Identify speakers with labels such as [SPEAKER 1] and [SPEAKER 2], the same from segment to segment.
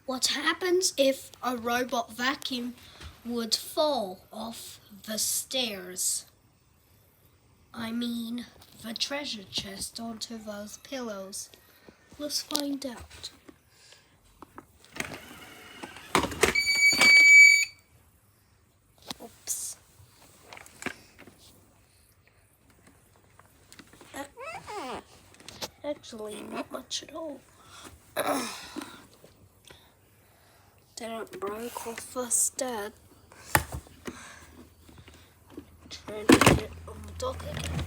[SPEAKER 1] What happens if a robot vacuum would fall off the stairs? I mean, the treasure chest onto those pillows. Let's find out. Oops. Actually, not much at all. Didn't break off the stud. Trying to get it on the dock again.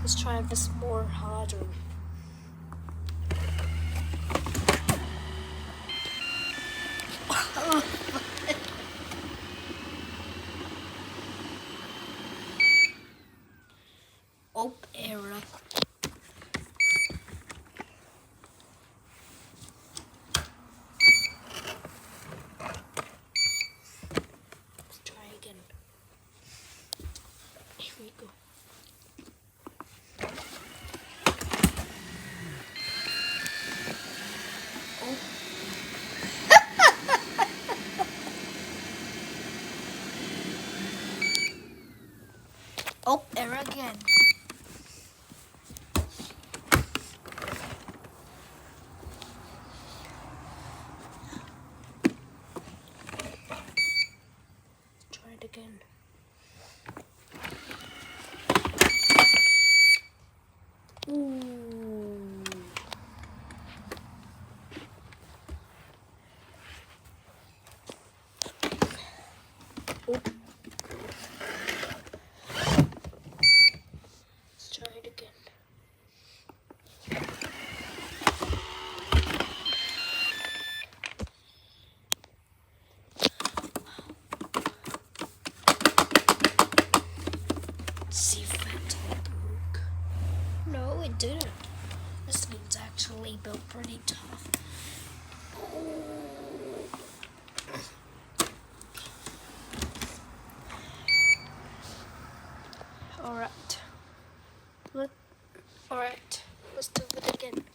[SPEAKER 1] Let's try this more harder. Oh, error. Let's try again. Here we go. Oh. Oh, error again. Try it again. Ooh. Oh. Let's try it again. Let's see if that broke. No, it didn't. This thing's actually built pretty tough. Alright, let's do it again.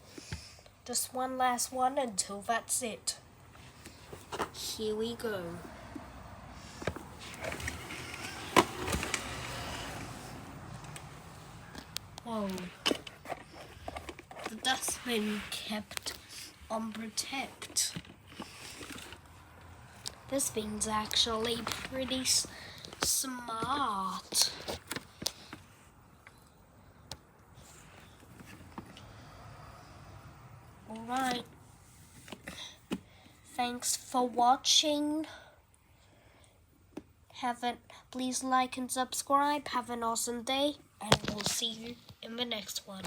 [SPEAKER 1] Just one last one until that's it. Here we go. Whoa. The dustbin kept on protect. This thing's actually pretty smart. Alright. Thanks for watching. Please like and subscribe. Have an awesome day, and we'll see you in the next one.